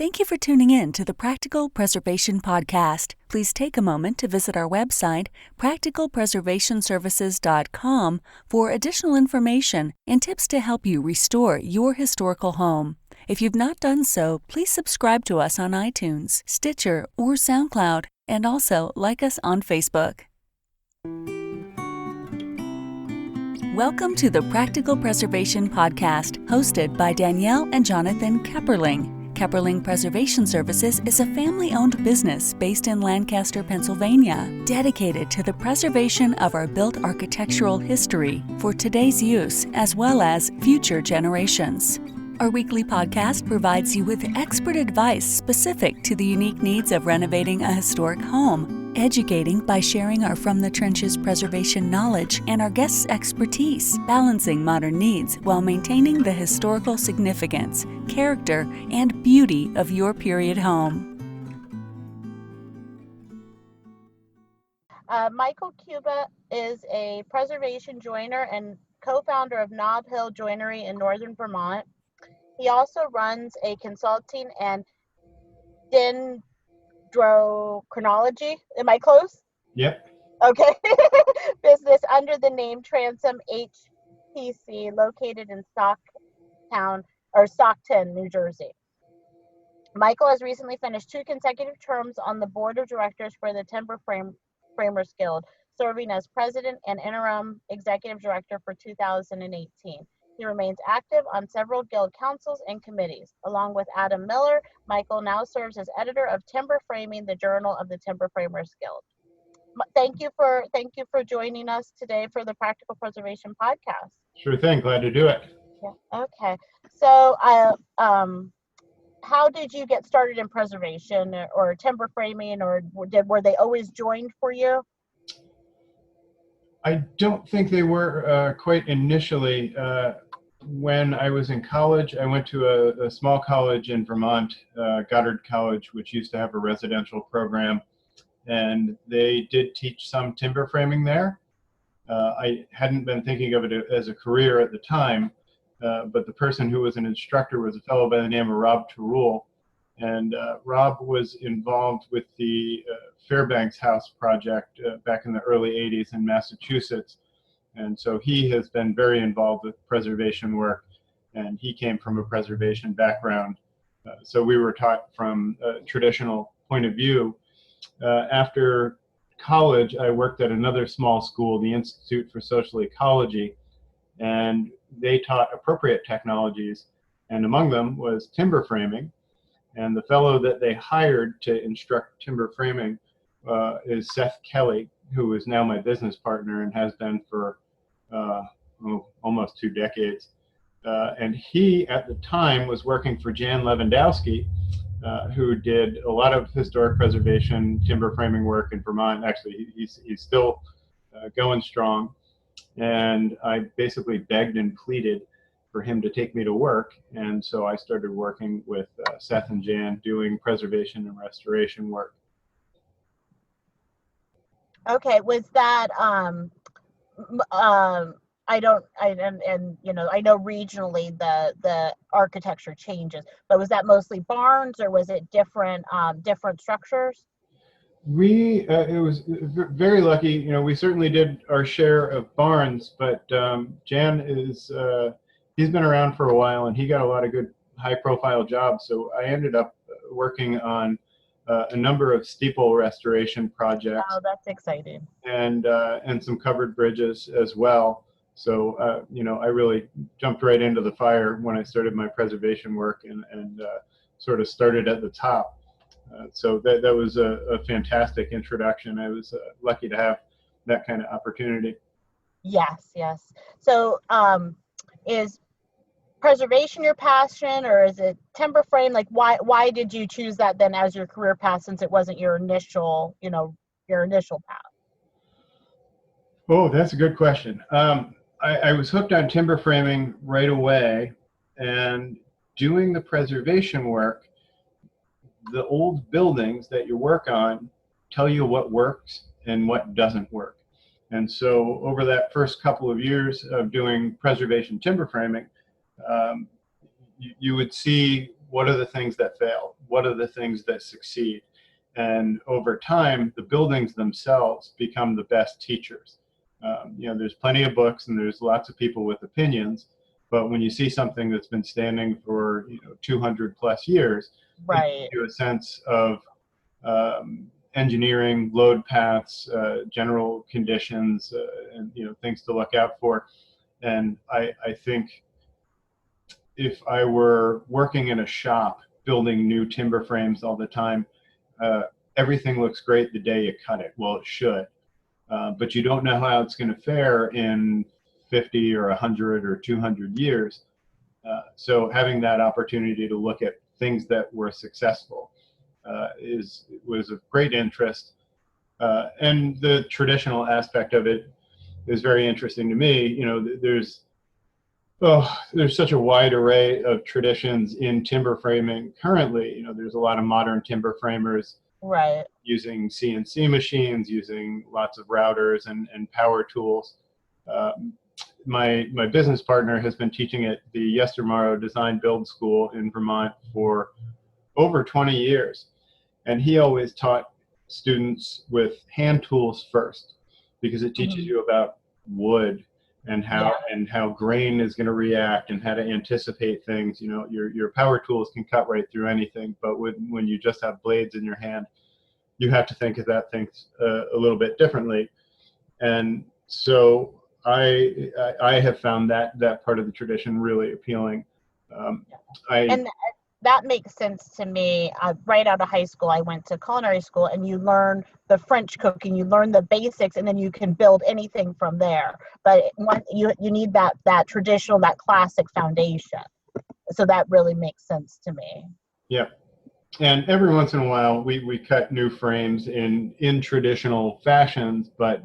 Thank you for tuning in to the Practical Preservation Podcast. Please take a moment to visit our website, practicalpreservationservices.com, for additional information and tips to help you restore your historical home. If you've not done so, please subscribe to us on iTunes, Stitcher, or SoundCloud, and also like us on Facebook. Welcome to the Practical Preservation Podcast, hosted by Danielle and Jonathan Kepperling. Kepperling Preservation Services is a family-owned business based in Lancaster, Pennsylvania, dedicated to the preservation of our built architectural history for today's use as well as future generations. Our weekly podcast provides you with expert advice specific to the unique needs of renovating a historic home, educating by sharing our From the Trenches preservation knowledge and our guests' expertise, balancing modern needs while maintaining the historical significance, character, and beauty of your period home. Michael Cuba is a preservation joiner and co-founder of Nob Hill Joinery in northern Vermont. He also runs a consulting and dendrochronology. Am I close? Yep. Okay. Business under the name Transom HPC, located in Stockton, New Jersey. Michael has recently finished 2 consecutive terms on the board of directors for the Timber Framers Guild, serving as president and interim executive director for 2018. He remains active on several guild councils and committees. Along with Adam Miller, Michael now serves as editor of Timber Framing, the Journal of the Timber Framers Guild. Thank you for joining us today for the Practical Preservation Podcast. Sure thing. Glad to do it. Yeah. Okay. So, how did you get started in preservation or timber framing, or were they always joined for you? I don't think they were quite initially. When I was in college, I went to a small college in Vermont, Goddard College, which used to have a residential program, and they did teach some timber framing there. I hadn't been thinking of it as a career at the time, but the person who was an instructor was a fellow by the name of Rob Terrell, and Rob was involved with the Fairbanks House project back in the early 80s in Massachusetts. And so he has been very involved with preservation work, and he came from a preservation background. So we were taught from a traditional point of view. After college, I worked at another small school, the Institute for Social Ecology, and they taught appropriate technologies, and among them was timber framing. And the fellow that they hired to instruct timber framing is Seth Kelly, who is now my business partner and has been for almost 2 decades. And he, at the time, was working for Jan Lewandowski, who did a lot of historic preservation timber framing work in Vermont. Actually, he's still going strong. And I basically begged and pleaded for him to take me to work. And so I started working with Seth and Jan doing preservation and restoration work. Okay, was that I know regionally the architecture changes, but was that mostly barns, or was it different structures? It was very lucky. We certainly did our share of barns, but Jan is he's been around for a while, and he got a lot of good high-profile jobs. So I ended up working on a number of steeple restoration projects. Oh, that's exciting. And some covered bridges as well. So I really jumped right into the fire when I started my preservation work, and sort of started at the top. So that was a fantastic introduction. I was lucky to have that kind of opportunity. Yes. So is preservation your passion, or is it timber frame? Like, why did you choose that then as your career path, since it wasn't your initial path? Oh, that's a good question. I was hooked on timber framing right away, and doing the preservation work, the old buildings that you work on tell you what works and what doesn't work. And so over that first couple of years of doing preservation timber framing, you would see what are the things that fail? What are the things that succeed? And over time, the buildings themselves become the best teachers. There's plenty of books and there's lots of people with opinions, but when you see something that's been standing for 200 plus years, it gives Right. you a sense of engineering, load paths, general conditions, and things to look out for. And I think if I were working in a shop building new timber frames all the time, everything looks great the day you cut it. Well, it should, but you don't know how it's going to fare in 50 or 100 or 200 years. So having that opportunity to look at things that were successful was of great interest. And the traditional aspect of it is very interesting to me. There's such a wide array of traditions in timber framing currently. There's a lot of modern timber framers Right. using CNC machines, using lots of routers and power tools. My business partner has been teaching at the Yestermorrow Design Build School in Vermont for over 20 years. And he always taught students with hand tools first, because it teaches you about wood and how grain is going to react and how to anticipate things. Your power tools can cut right through anything, but when you just have blades in your hand, you have to think of that things a little bit differently. And so I have found that part of the tradition really appealing. And that makes sense to me. Right out of high school, I went to culinary school, and you learn the French cooking, you learn the basics, and then you can build anything from there. But you need that traditional, that classic foundation. So that really makes sense to me. Yeah. And every once in a while, we cut new frames in traditional fashions, but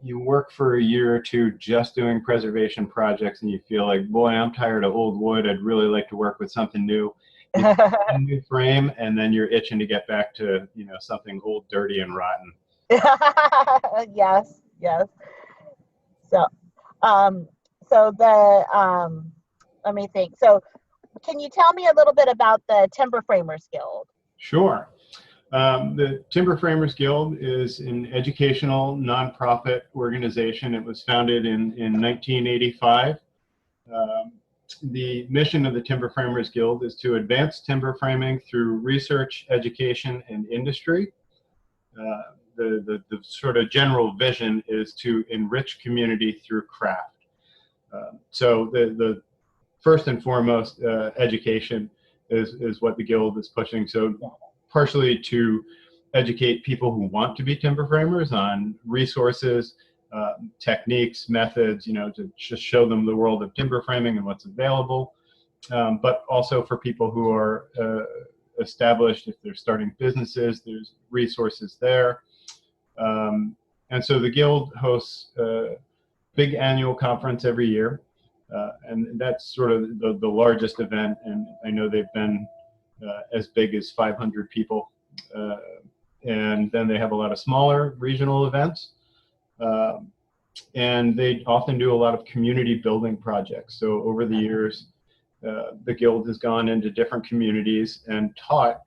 you work for a year or two just doing preservation projects, and you feel like, boy, I'm tired of old wood. I'd really like to work with something new. You cut a new frame, and then you're itching to get back to something old, dirty, and rotten. Yes. So, let me think. So, can you tell me a little bit about the Timber Framers Guild? Sure. The Timber Framers Guild is an educational nonprofit organization. It was founded in 1985. The mission of the Timber Framers Guild is to advance timber framing through research, education, and industry. The sort of general vision is to enrich community through craft. So the first and foremost, education is what the Guild is pushing. So partially to educate people who want to be timber framers on resources, techniques, methods, to just show them the world of timber framing and what's available. But also for people who are established, if they're starting businesses, there's resources there. And so the Guild hosts a big annual conference every year. And that's sort of the largest event. And I know they've been as big as 500 people. And then they have a lot of smaller regional events. And they often do a lot of community building projects. So over the years, the Guild has gone into different communities and taught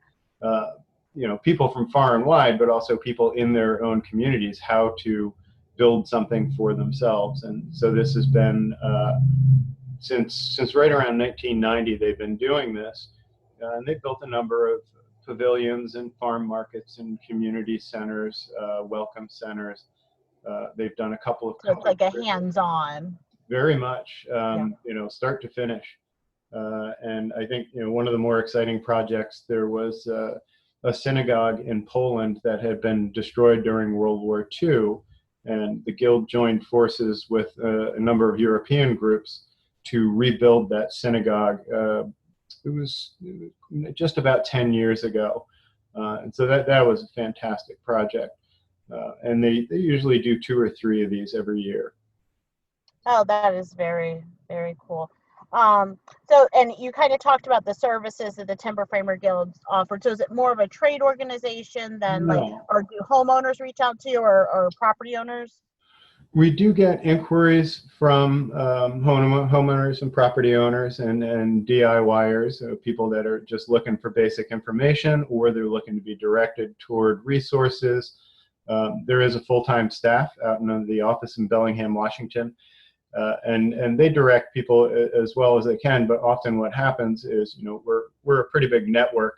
people from far and wide, but also people in their own communities, how to build something for themselves. And so this has been, since right around 1990, they've been doing this. And they've built a number of pavilions and farm markets and community centers, welcome centers. They've done a couple of. So it's like a hands-on. Very much, start to finish. And I think one of the more exciting projects, there was a synagogue in Poland that had been destroyed during World War II, and the Guild joined forces with a number of European groups to rebuild that synagogue. It was just about 10 years ago. And so that was a fantastic project. And they usually do 2 or 3 of these every year. Oh, that is very, very cool. So, and you kind of talked about the services that the Timber Framer Guilds offer. So is it more of a trade organization than or do homeowners reach out to you or property owners? We do get inquiries from homeowners and property owners and DIYers, people that are just looking for basic information, or they're looking to be directed toward resources. There is a full-time staff out in the office in Bellingham, Washington, and they direct people as well as they can. But often what happens is, we're a pretty big network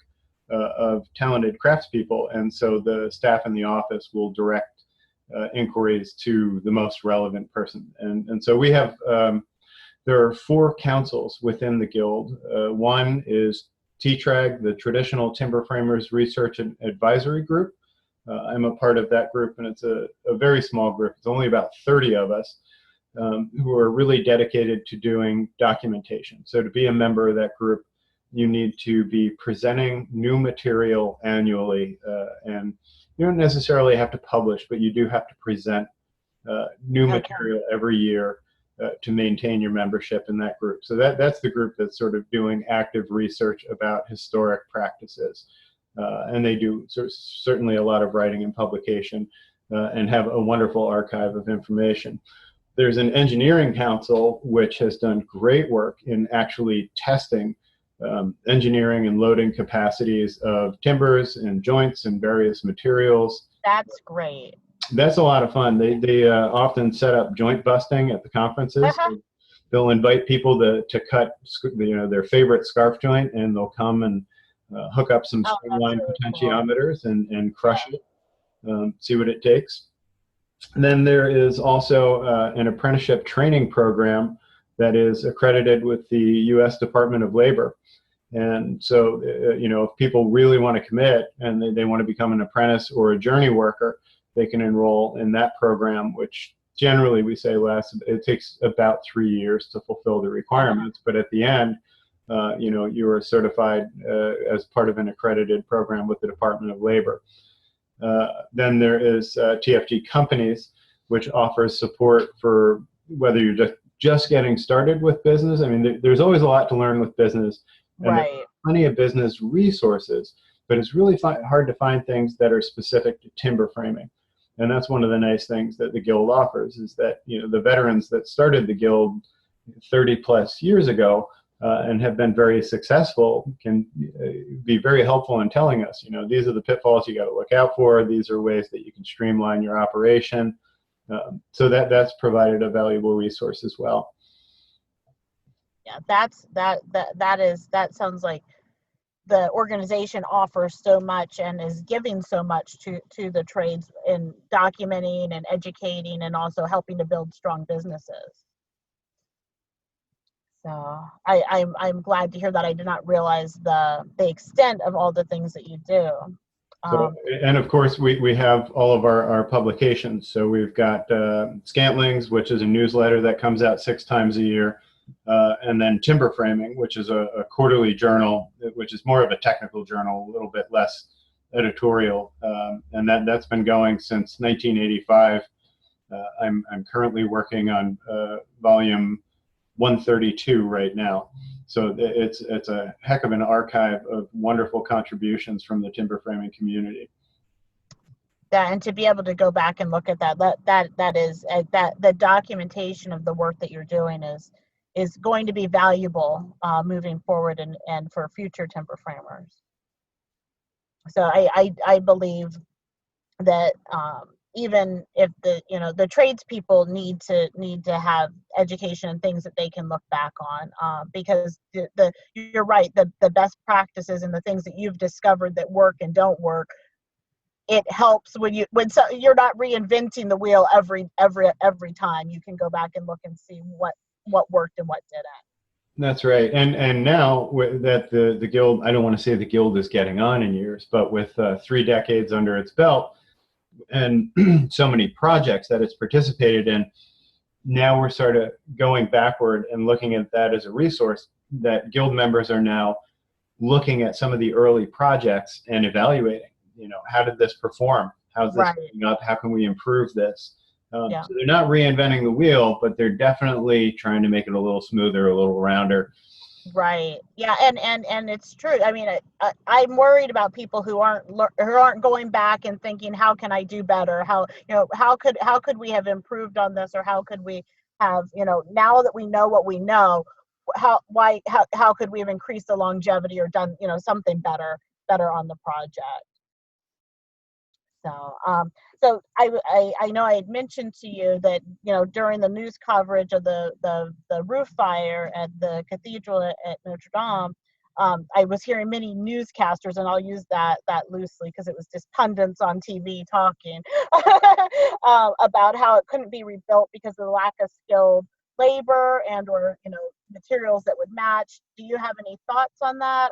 of talented craftspeople, and so the staff in the office will direct inquiries to the most relevant person. And so we have, there are 4 councils within the Guild. One is TTRAG, the Traditional Timber Framers Research and Advisory Group. I'm a part of that group, and it's a very small group. It's only about 30 of us who are really dedicated to doing documentation. So to be a member of that group, you need to be presenting new material annually, and you don't necessarily have to publish, but you do have to present new material every year to maintain your membership in that group. So that's the group that's sort of doing active research about historic practices. And they do certainly a lot of writing and publication and have a wonderful archive of information. There's an engineering council which has done great work in actually testing engineering and loading capacities of timbers and joints and various materials. That's great. That's a lot of fun. They often set up joint busting at the conferences. They'll invite people to cut their favorite scarf joint, and they'll come and hook up some streamline potentiometers and crush it, see what it takes. And then there is also an apprenticeship training program that is accredited with the U.S. Department of Labor. And so, if people really want to commit and they want to become an apprentice or a journey worker, they can enroll in that program, which generally we say it takes about 3 years to fulfill the requirements. But at the end, you are certified as part of an accredited program with the Department of Labor. Then there is TFG Companies, which offers support for whether you're just getting started with business. I mean, there's always a lot to learn with business, and there's plenty of business resources, but it's really hard to find things that are specific to timber framing. And that's one of the nice things that the Guild offers, is that the veterans that started the Guild 30 plus years ago and have been very successful can be very helpful in telling us, these are the pitfalls you got to look out for. These are ways that you can streamline your operation. So that's provided a valuable resource as well. Yeah, that sounds like the organization offers so much and is giving so much to the trades in documenting and educating and also helping to build strong businesses. So I'm glad to hear that. I did not realize the extent of all the things that you do. And of course, we have all of our publications. So we've got Scantlings, which is a newsletter that comes out 6 times a year. And then Timber Framing, which is a quarterly journal, which is more of a technical journal, a little bit less editorial. And that's been going since 1985. I'm currently working on volume 132 right now. So it's a heck of an archive of wonderful contributions from the timber framing community. Yeah, and to be able to go back and look at that the documentation of the work that you're doing is going to be valuable moving forward and for future timber framers. So I believe that even if the tradespeople need to have education and things that they can look back on, because you're right, the best practices and the things that you've discovered that work and don't work, it helps when you're not reinventing the wheel every time. You can go back and look and see what worked and what didn't. That's right. And now that the Guild, I don't want to say the Guild is getting on in years, but with 3 decades under its belt and so many projects that it's participated in, now we're sort of going backward and looking at that as a resource that Guild members are now looking at some of the early projects and evaluating, how did this perform? How's this going up? How can we improve this? So they're not reinventing the wheel, but they're definitely trying to make it a little smoother, a little rounder. Right. Yeah, and it's true. I mean, I'm worried about people who aren't going back and thinking, how can I do better? How could we have improved on this, or how could we have, now that we know what we know, how could we have increased the longevity or done, something better on the project? So, so I know I had mentioned to you that, during the news coverage of the roof fire at the cathedral at Notre Dame, I was hearing many newscasters, and I'll use that loosely because it was just pundits on TV talking about how it couldn't be rebuilt because of the lack of skilled labor and or materials that would match. Do you have any thoughts on that?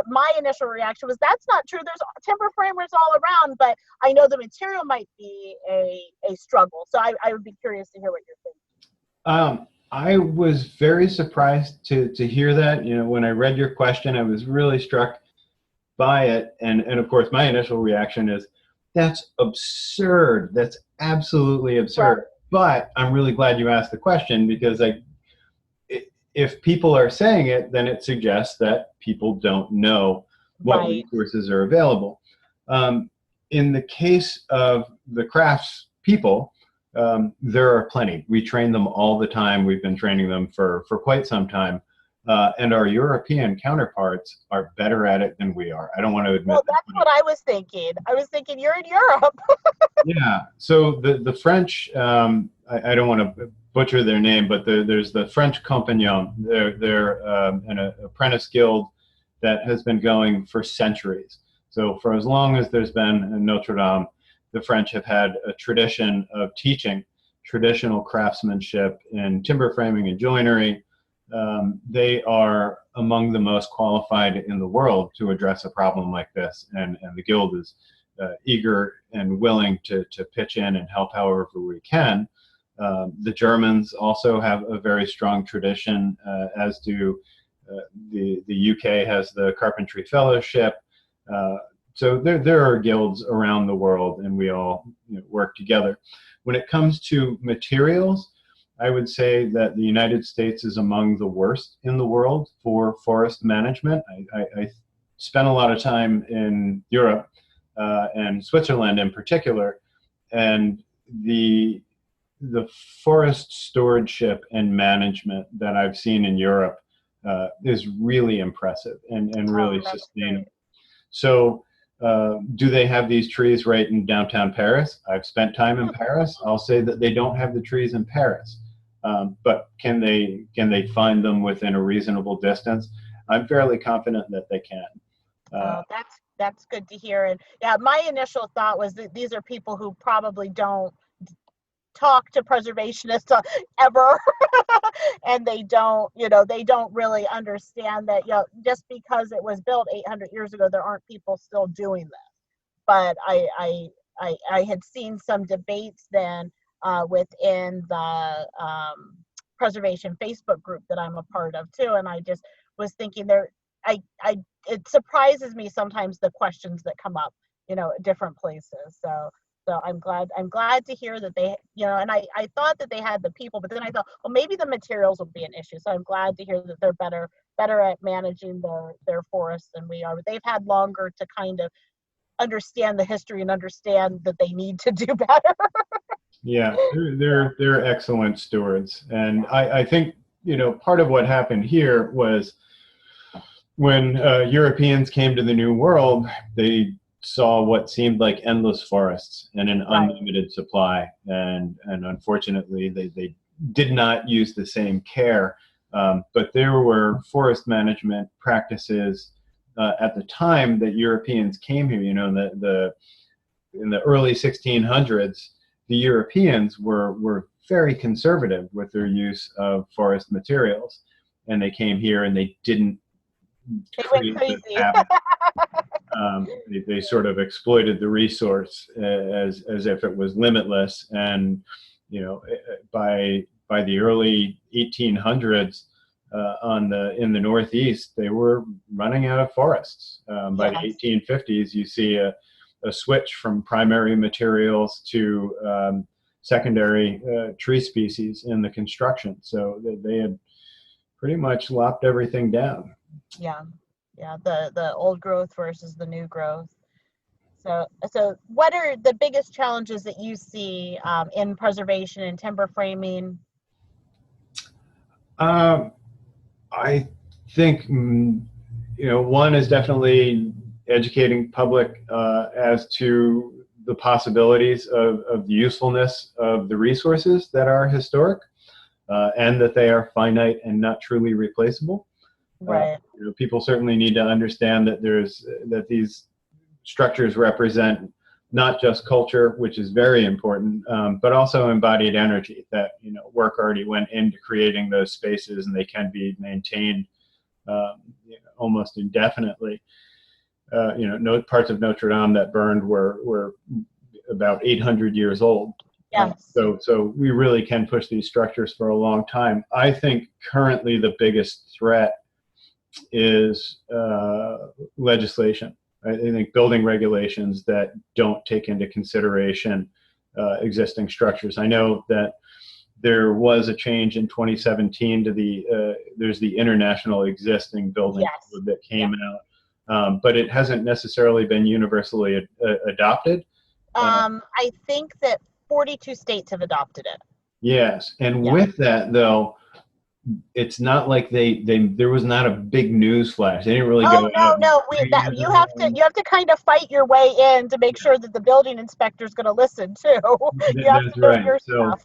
My initial reaction was, that's not true. There's timber framers all around, but I know the material might be a struggle. So I would be curious to hear what you're thinking. I was very surprised to hear that. When I read your question, I was really struck by it. And of course, my initial reaction is, that's absurd. That's absolutely absurd. Right. But I'm really glad you asked the question, because if people are saying it, then it suggests that people don't know what Right. resources are available. In the case of the crafts people, there are plenty. We train them all the time. We've been training them for quite some time. And our European counterparts are better at it than we are. I don't want to admit. Well, that's what I was thinking. I was thinking, you're in Europe. Yeah. So the French, I don't want to butcher their name, but there's the French Compagnon. They're an apprentice guild that has been going for centuries. So for as long as there's been Notre Dame, the French have had a tradition of teaching traditional craftsmanship in timber framing and joinery. They are among the most qualified in the world to address a problem like this, and the guild is eager and willing to pitch in and help however we can. The Germans also have a very strong tradition, as do the UK has the Carpentry Fellowship. So there are guilds around the world, and we all work together. When it comes to materials, I would say that the United States is among the worst in the world for forest management. I spent a lot of time in Europe, and Switzerland in particular, and the forest stewardship and management that I've seen in Europe is really impressive and really sustainable. Great. So do they have these trees right in downtown Paris? I've spent time in Paris. I'll say that they don't have the trees in Paris. But can they find them within a reasonable distance? I'm fairly confident that they can. That's good to hear. And yeah, my initial thought was that these are people who probably don't talk to preservationists ever, and they don't really understand that, just because it was built 800 years ago, there aren't people still doing this. But I had seen some debates then within the preservation Facebook group that I'm a part of too, and I just was thinking it surprises me sometimes the questions that come up, at different places. So I'm glad to hear that they, and I thought that they had the people, but then I thought, well, maybe the materials will be an issue. So I'm glad to hear that they're better at managing their forests than we are. But they've had longer to kind of understand the history and understand that they need to do better. Yeah, they're excellent stewards, and I think part of what happened here was when Europeans came to the New World, they saw what seemed like endless forests and an unlimited supply, and unfortunately they did not use the same care. But there were forest management practices at the time that Europeans came here. In the early 1600s, the Europeans were very conservative with their use of forest materials, and they came here and they didn't They went crazy. They sort of exploited the resource as if it was limitless, and by the early 1800s, in the Northeast, they were running out of forests. By the 1850s, you see a switch from primary materials to secondary tree species in the construction. So they had pretty much lopped everything down. Yeah, yeah. The old growth versus the new growth. So what are the biggest challenges that you see in preservation and timber framing? I think, one is definitely educating public as to the possibilities of the usefulness of the resources that are historic, and that they are finite and not truly replaceable. Right. People certainly need to understand that these structures represent not just culture, which is very important, but also embodied energy. That work already went into creating those spaces, and they can be maintained almost indefinitely. Parts of Notre Dame that burned were about 800 years old. Yes. So we really can push these structures for a long time. I think currently the biggest threat is legislation. I think building regulations that don't take into consideration existing structures. I know that there was a change in 2017 to there's the international existing building code that came out, but it hasn't necessarily been universally adopted. I think that 42 states have adopted it. Yes, and with that though, it's not like there was not a big news flash. They didn't really go out. No. You have to kind of fight your way in to make sure that the building inspector is going to listen too. You have That's to know right. your So stuff.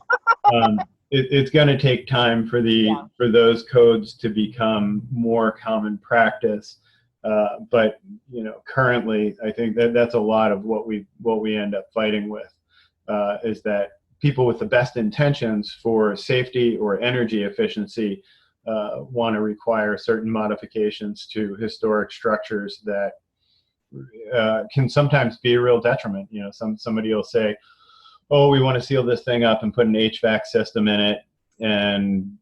it's going to take time for those codes to become more common practice. But currently, I think that's a lot of what we end up fighting with, is that people with the best intentions for safety or energy efficiency want to require certain modifications to historic structures that can sometimes be a real detriment. Somebody will say, "Oh, we want to seal this thing up and put an HVAC system in it," and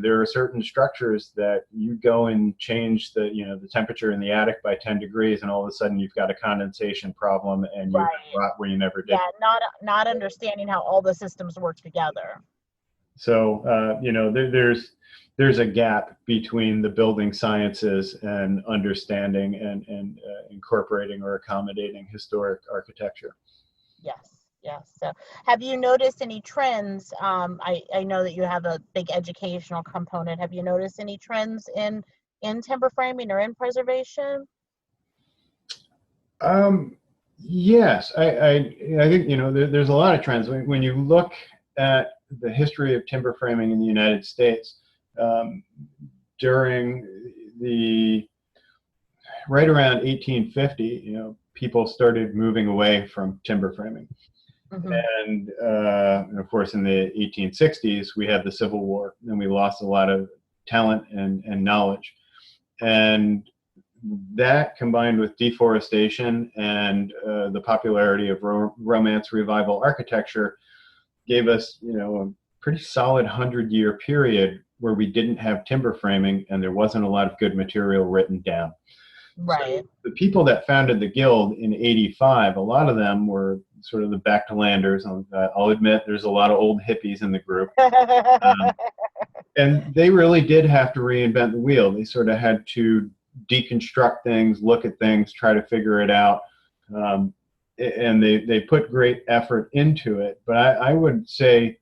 there are certain structures that you go and change the temperature in the attic by 10 degrees, and all of a sudden you've got a condensation problem, and you have rot where you never did. Yeah, not understanding how all the systems work together. So there's a gap between the building sciences and understanding and incorporating or accommodating historic architecture. Yes. So have you noticed any trends? I know that you have a big educational component. Have you noticed any trends in timber framing or in preservation? Yes, I think there's a lot of trends. When you look at the history of timber framing in the United States, during right around 1850, people started moving away from timber framing. Mm-hmm. And of course, in the 1860s, we had the Civil War, and we lost a lot of talent and knowledge. And that, combined with deforestation and the popularity of Romance Revival architecture, gave us, a pretty solid 100-year period where we didn't have timber framing, and there wasn't a lot of good material written down. Right. So the people that founded the Guild in '85, a lot of them were sort of the back-to-landers. I'll admit there's a lot of old hippies in the group. And they really did have to reinvent the wheel. They sort of had to deconstruct things, look at things, try to figure it out. And they put great effort into it. But I would say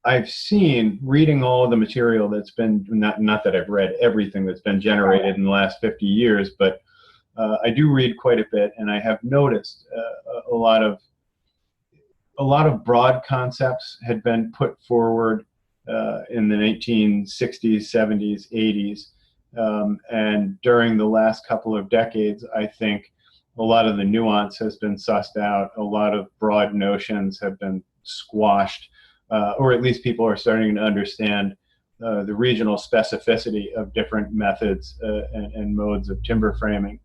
I've seen, reading all of the material that's been, not that I've read everything that's been generated in the last 50 years, but I do read quite a bit, and I have noticed a lot of broad concepts had been put forward in the 1960s, 70s, 80s, and during the last couple of decades, I think a lot of the nuance has been sussed out. A lot of broad notions have been squashed, or at least people are starting to understand the regional specificity of different methods and modes of timber framing.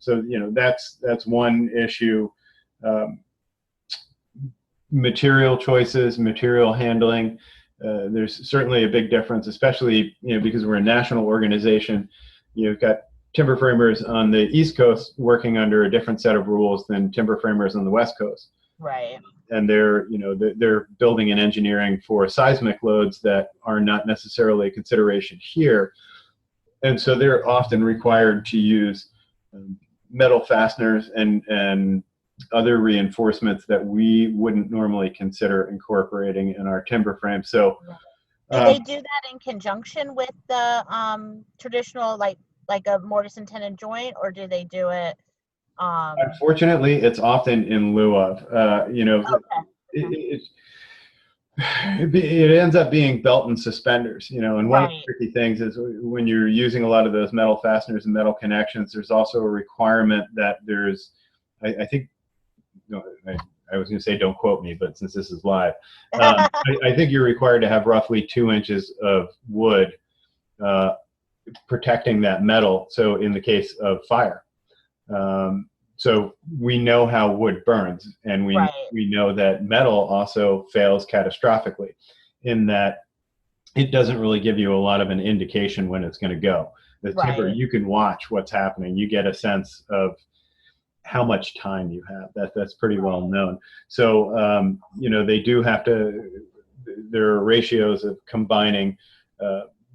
So that's one issue. Material choices, material handling. There's certainly a big difference, especially because we're a national organization. You've got timber framers on the East Coast working under a different set of rules than timber framers on the West Coast. Right. And they're building and engineering for seismic loads that are not necessarily a consideration here. And so they're often required to use metal fasteners and other reinforcements that we wouldn't normally consider incorporating in our timber frame. So do they do that in conjunction with the traditional like a mortise and tenon joint, or do they do it unfortunately it's often in lieu of okay. it ends up being belt and suspenders, and one of the Right. tricky things is when you're using a lot of those metal fasteners and metal connections, there's also a requirement that there's, I think, I was going to say don't quote me, but since this is live, I think you're required to have roughly 2 inches of wood protecting that metal. So in the case of fire, so we know how wood burns, and we know that metal also fails catastrophically in that it doesn't really give you a lot of an indication when it's going to go. The timber, you can watch what's happening. You get a sense of how much time you have. That's pretty well known. So, they do have to, there are ratios of combining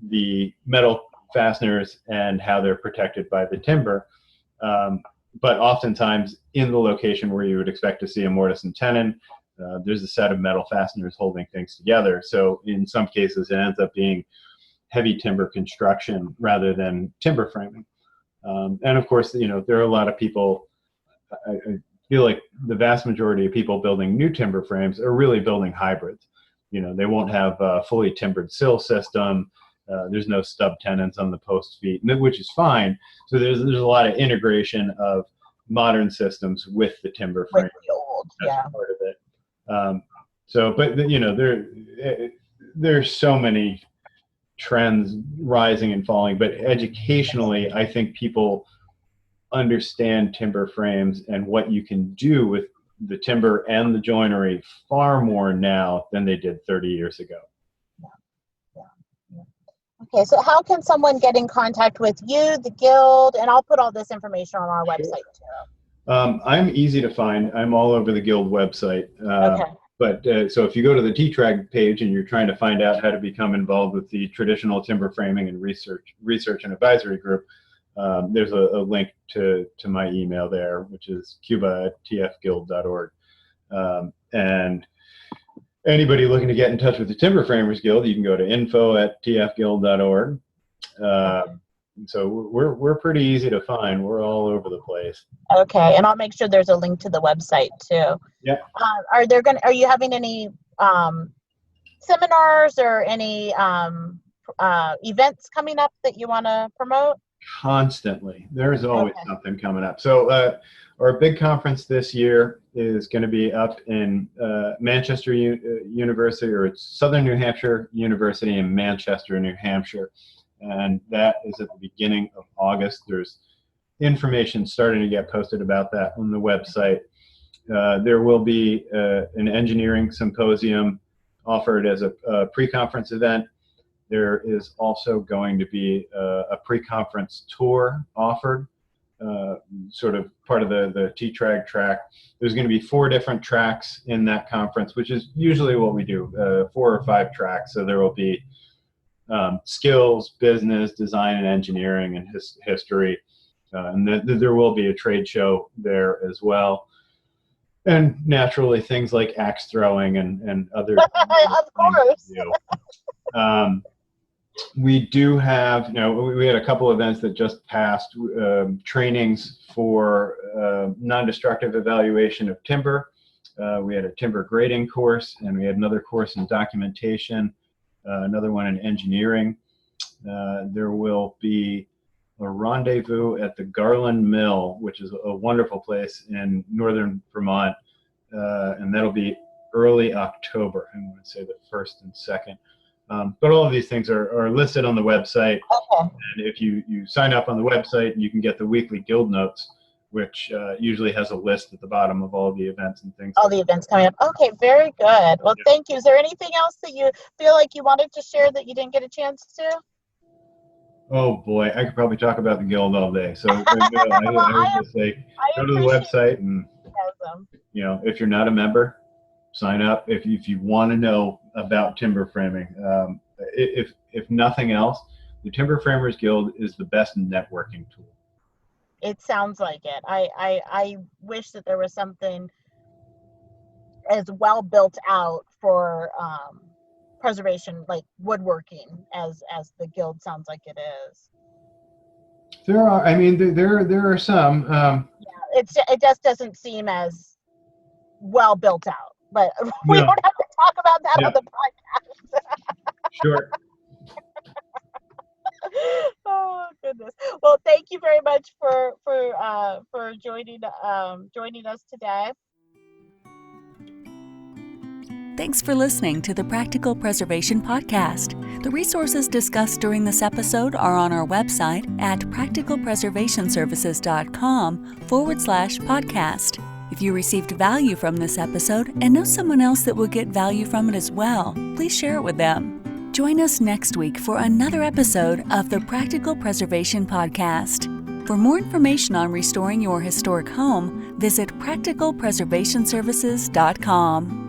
the metal fasteners and how they're protected by the timber. But oftentimes in the location where you would expect to see a mortise and tenon, there's a set of metal fasteners holding things together. So in some cases, it ends up being heavy timber construction rather than timber framing. And of course, there are a lot of people, I feel like the vast majority of people building new timber frames are really building hybrids. They won't have a fully timbered sill system. There's no stub tenons on the post feet, which is fine. So there's a lot of integration of modern systems with the timber frame. With the old, That's part of it. There's so many trends rising and falling, but educationally, I think people understand timber frames and what you can do with the timber and the joinery far more now than they did 30 years ago. Okay, so how can someone get in contact with you, the Guild, and I'll put all this information on our website too. I'm easy to find. I'm all over the Guild website. Okay. But so if you go to the TTRAG page and you're trying to find out how to become involved with the traditional timber framing and research and advisory group, there's a link to my email there, which is cuba@tfguild.org. And anybody looking to get in touch with the Timber Framers Guild, you can go to info@tfguild.org. So we're pretty easy to find. We're all over the place. Okay, and I'll make sure there's a link to the website too. Yeah. Are you having any seminars or any events coming up that you want to promote? Constantly. There's always something coming up. So our big conference this year is going to be up in Manchester University, or it's Southern New Hampshire University in Manchester, New Hampshire. And that is at the beginning of August. There's information starting to get posted about that on the website. There will be an engineering symposium offered as a pre-conference event. There is also going to be a pre-conference tour offered, sort of part of the TTRAG track. There's going to be 4 different tracks in that conference, which is usually what we do, 4 or 5 tracks. So there will be skills, business, design and engineering, and history. And there will be a trade show there as well. And naturally, things like axe throwing and other Of course. We do have, we had a couple events that just passed, trainings for non-destructive evaluation of timber. We had a timber grading course, and we had another course in documentation, another one in engineering. There will be a rendezvous at the Garland Mill, which is a wonderful place in northern Vermont, and that'll be early October. I'm going to say the 1st and 2nd. But all of these things are listed on the website. Okay. And if you sign up on the website, you can get the weekly Guild notes, which usually has a list at the bottom of all the events and things. All the events coming up. Okay, very good. Well, thank you. Is there anything else that you feel like you wanted to share that you didn't get a chance to? Oh boy, I could probably talk about the Guild all day. So I would just say, go to the website and. Yes, awesome. If you're not a member, sign up. If you want to know about timber framing, if nothing else, the Timber Framers Guild is the best networking tool. It sounds like it. I wish that there was something as well built out for preservation, like woodworking, as the guild sounds like it is. There are some. It just doesn't seem as well built out. But we No. don't have to talk about that on the podcast. Sure. Oh goodness. Well, thank you very much for joining us today. Thanks for listening to the Practical Preservation Podcast. The resources discussed during this episode are on our website at practicalpreservationservices.com/podcast. If you received value from this episode and know someone else that will get value from it as well, please share it with them. Join us next week for another episode of the Practical Preservation Podcast. For more information on restoring your historic home, visit practicalpreservationservices.com.